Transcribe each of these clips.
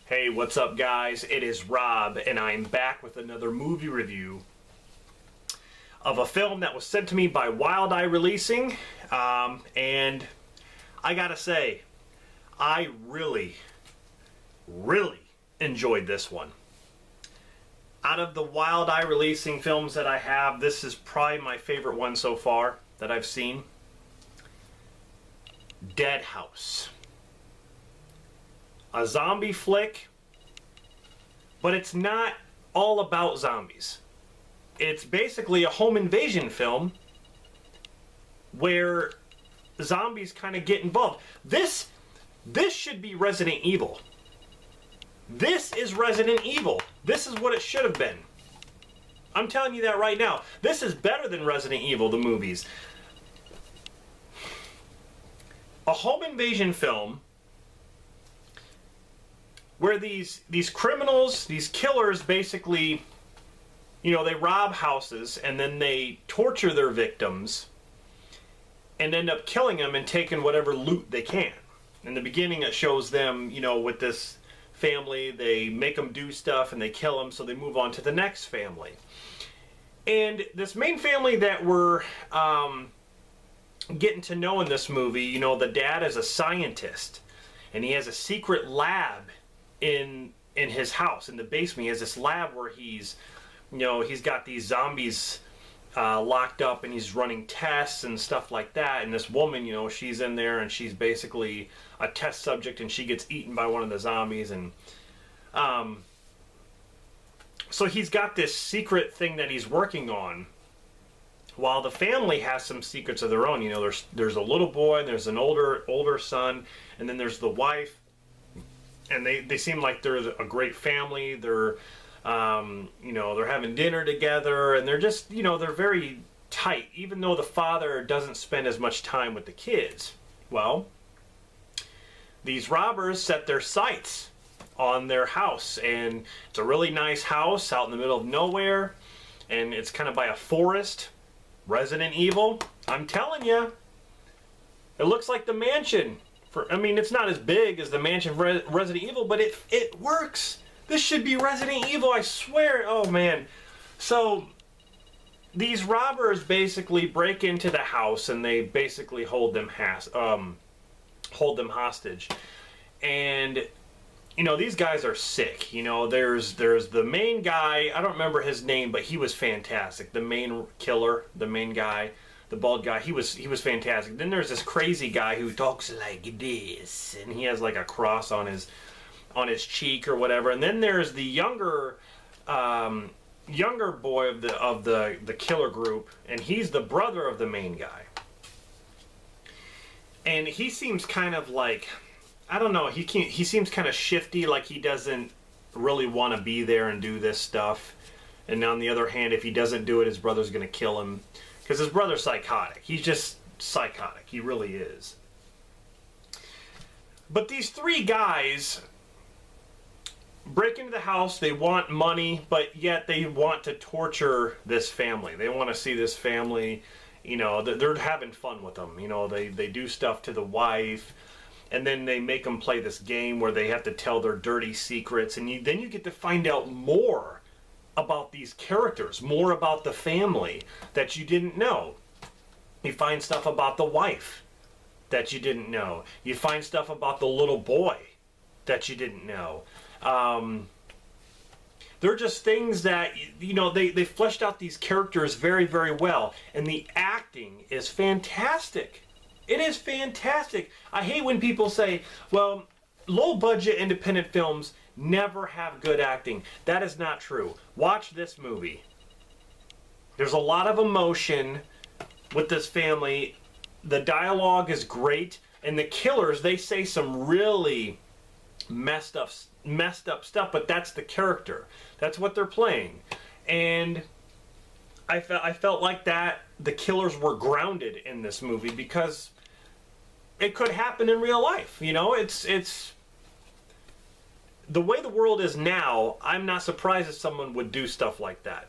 Hey, what's up guys? It is Rob and I'm back with another movie review of a film that was sent to me by Wild Eye Releasing, and I gotta say, I really enjoyed this one. Out of the Wild Eye Releasing films that I have, this is probably my favorite one so far that I've seen. Dead House. A zombie flick, but it's not all about zombies. It's basically a home invasion film where zombies kind of get involved. This should be Resident Evil. This is Resident Evil. This is what it should have been. I'm telling you that right now. This is better than Resident Evil, the movies. A home invasion film where these criminals, these killers basically, you know, they rob houses and then they torture their victims and end up killing them and taking whatever loot they can. In the beginning it shows them, you know, with this family, they make them do stuff and they kill them, so they move on to the next family. And this main family that we're getting to know in this movie, you know, the dad is a scientist and he has a secret lab in his house, in the basement. He has this lab where he's, you know, he's got these zombies locked up and he's running tests and stuff like that. And this woman, you know, she's in there and she's basically a test subject and she gets eaten by one of the zombies. And so he's got this secret thing that he's working on, while the family has some secrets of their own. You know, there's a little boy, there's an older son, and then there's the wife. And they seem like they're a great family. They're, you know, they're having dinner together, and they're just, you know, they're very tight, even though the father doesn't spend as much time with the kids. Well, these robbers set their sights on their house, and it's a really nice house out in the middle of nowhere, and it's kind of by a forest. Resident Evil, I'm telling you, it looks like the mansion. I mean, it's not as big as the mansion of Resident Evil, but it works. This should be Resident Evil, I swear. Oh, man. So, these robbers basically break into the house, and they basically hold them hostage. And, you know, these guys are sick. You know, there's the main guy. I don't remember his name, but he was fantastic. The main killer, the main guy. The bald guy, he was fantastic. Then there's this crazy guy who talks like this, and he has like a cross on his cheek or whatever. And then there's the younger boy of the killer group, and he's the brother of the main guy. And he seems kind of like, I don't know, he seems kind of shifty, like he doesn't really want to be there and do this stuff. And on the other hand, if he doesn't do it, his brother's going to kill him. Because his brother's psychotic. He's just psychotic. He really is. But these three guys break into the house. They want money, but yet they want to torture this family. They want to see this family, you know, they're having fun with them. You know, they do stuff to the wife, and then they make them play this game where they have to tell their dirty secrets. And then you get to find out more about these characters, more about the family that you didn't know. You find stuff about the wife that you didn't know. You find stuff about the little boy that you didn't know. They're just things that, you know, they fleshed out these characters very, very well. And the acting is fantastic. It is fantastic. I hate when people say, well, low-budget independent films never have good acting. That is not true. Watch this movie. There's a lot of emotion with this family. The dialogue is great, and the killers, they say some really messed up stuff, but that's the character. That's what they're playing. And I felt like that the killers were grounded in this movie, because it could happen in real life. You know, it's the way the world is now. I'm not surprised if someone would do stuff like that.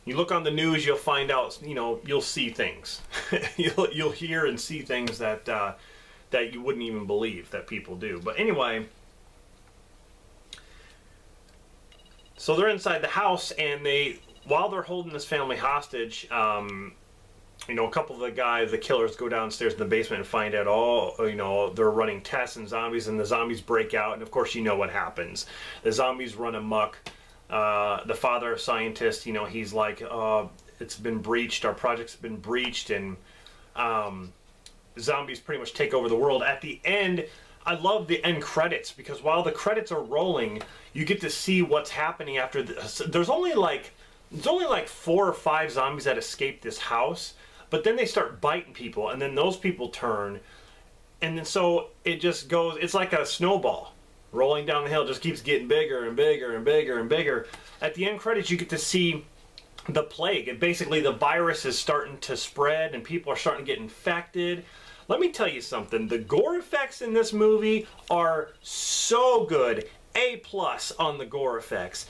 You look on the news, you'll find out, you know, you'll see things. you'll hear and see things that that you wouldn't even believe that people do. But anyway, so they're inside the house, and while they're holding this family hostage, you know, a couple of the killers go downstairs in the basement and find out, you know, they're running tests and zombies, and the zombies break out, and of course you know what happens. The zombies run amok. The father scientist, you know, he's like, it's been breached, our project's been breached, and zombies pretty much take over the world. At the end, I love the end credits, because while the credits are rolling, you get to see what's happening after this. There's only like 4 or 5 zombies that escape this house, but then they start biting people, and then those people turn, and then so it just goes, it's like a snowball rolling down the hill, just keeps getting bigger and bigger and bigger and bigger. At the end credits, you get to see the plague, and basically the virus is starting to spread, and people are starting to get infected. Let me tell you something, the gore effects in this movie are so good. A+ on the gore effects.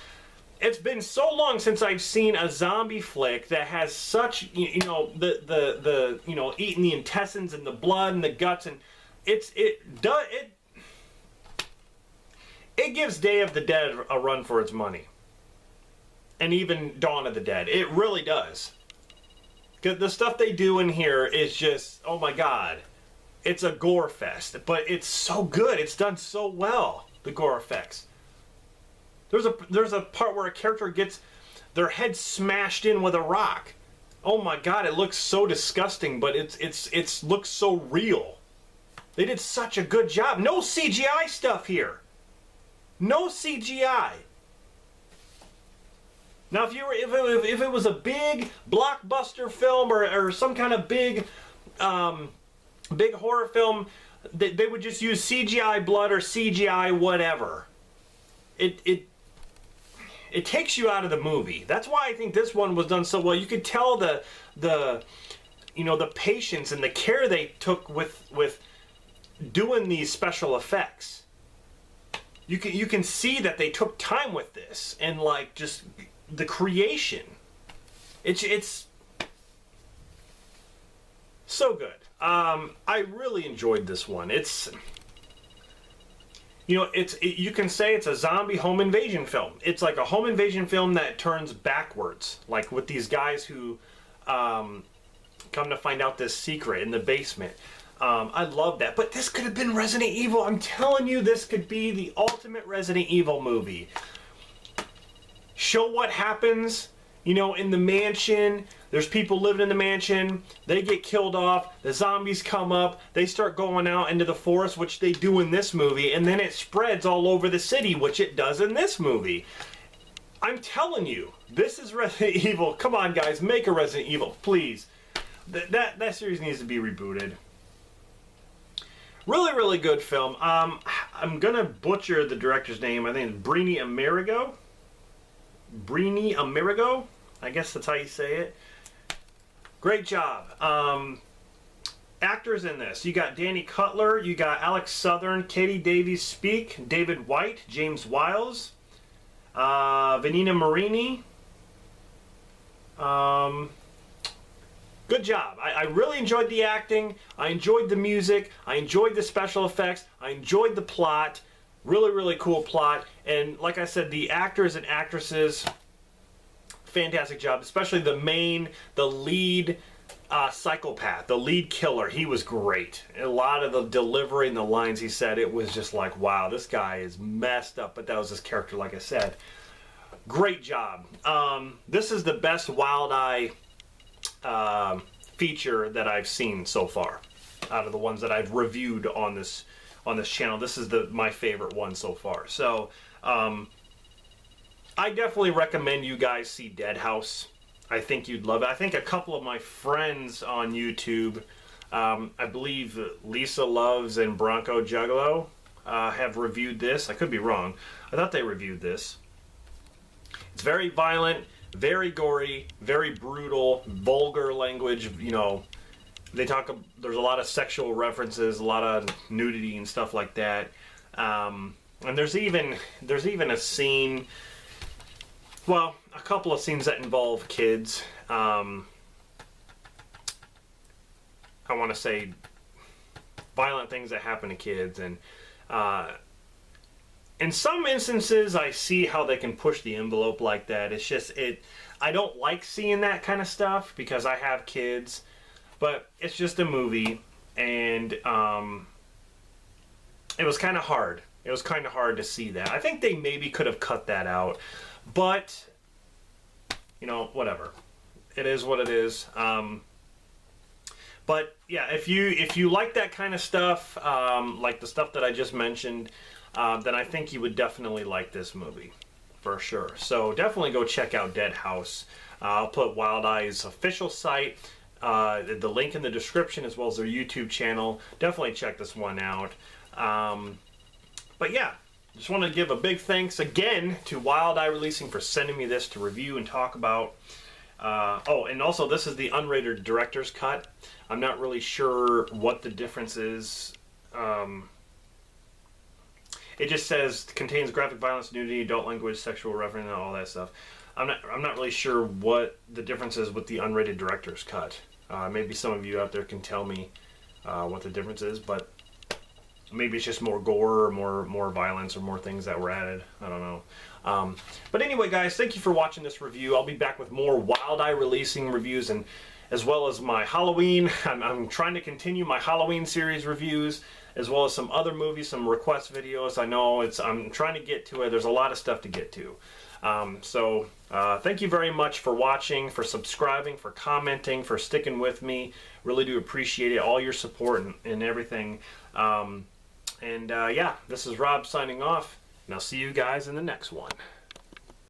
It's been so long since I've seen a zombie flick that has such, you know, the you know, eating the intestines and the blood and the guts, and it gives Day of the Dead a run for its money, and even Dawn of the Dead. It really does. 'Cause the stuff they do in here is just, oh my God, it's a gore fest, but it's so good. It's done so well. The gore effects. There's a part where a character gets their head smashed in with a rock. Oh my God, it looks so disgusting, but it looks so real. They did such a good job. No CGI stuff here. No CGI. Now, if it was a big blockbuster film or some kind of big horror film, they would just use CGI blood or CGI whatever. It takes you out of the movie. That's why I think this one was done so well. You could tell the you know, the patience and the care they took with doing these special effects. You can see that they took time with this, and like just the creation. It's so good. I really enjoyed this one. You know, you can say it's a zombie home invasion film. It's like a home invasion film that turns backwards, like with these guys who come to find out this secret in the basement. I love that. But this could have been Resident Evil. I'm telling you, this could be the ultimate Resident Evil movie. Show what happens, you know, in the mansion. There's people living in the mansion. They get killed off. The zombies come up. They start going out into the forest, which they do in this movie. And then it spreads all over the city, which it does in this movie. I'm telling you, this is Resident Evil. Come on, guys. Make a Resident Evil, please. That series needs to be rebooted. Really, really good film. I'm going to butcher the director's name. I think it's Brini Amerigo. Brini Amerigo. I guess that's how you say it. Great job. Actors in this. You got Danny Cutler, you got Alex Southern, Katie Davies Speak, David White, James Wiles, Vanina Marini. Good job. I really enjoyed the acting. I enjoyed the music. I enjoyed the special effects. I enjoyed the plot. Really, really cool plot. And like I said, the actors and actresses, fantastic job, especially the lead psychopath, the lead killer. He was great. A lot of the delivery and the lines he said, it was just like, wow, this guy is messed up, but that was his character, like I said. Great job. This is the best Wild Eye feature that I've seen so far, out of the ones that I've reviewed on this channel. This is my favorite one so far. So I definitely recommend you guys see Dead House. I think you'd love it. I think a couple of my friends on YouTube, I believe Lisa Loves and Bronco Juggalo, have reviewed this. I could be wrong. I thought they reviewed this. It's very violent, very gory, very brutal, vulgar language. You know, there's a lot of sexual references, a lot of nudity and stuff like that. And there's even a scene. Well, a couple of scenes that involve kids. I want to say violent things that happen to kids. And in some instances, I see how they can push the envelope like that. It's just, I don't like seeing that kind of stuff because I have kids, but it's just a movie, and it was kind of hard. It was kind of hard to see that. I think they maybe could have cut that out, but, you know, whatever. It is what it is. But yeah, if you like that kind of stuff, like the stuff that I just mentioned, then I think you would definitely like this movie, for sure. So definitely go check out Dead House. I'll put Wild Eye's official site, the link in the description, as well as their YouTube channel. Definitely check this one out. But yeah, just want to give a big thanks again to Wild Eye Releasing for sending me this to review and talk about. Oh, and also this is the unrated director's cut. I'm not really sure what the difference is. It just says contains graphic violence, nudity, adult language, sexual reference, and all that stuff. I'm not really sure what the difference is with the unrated director's cut. Maybe some of you out there can tell me what the difference is, but maybe it's just more gore or more violence or more things that were added. I don't know. But anyway, guys, thank you for watching this review. I'll be back with more Wild Eye Releasing reviews, and as well as my Halloween. I'm trying to continue my Halloween series reviews, as well as some other movies, some request videos. I know I'm trying to get to it. There's a lot of stuff to get to. Thank you very much for watching, for subscribing, for commenting, for sticking with me. Really do appreciate it, all your support and everything. Yeah, this is Rob signing off, and I'll see you guys in the next one.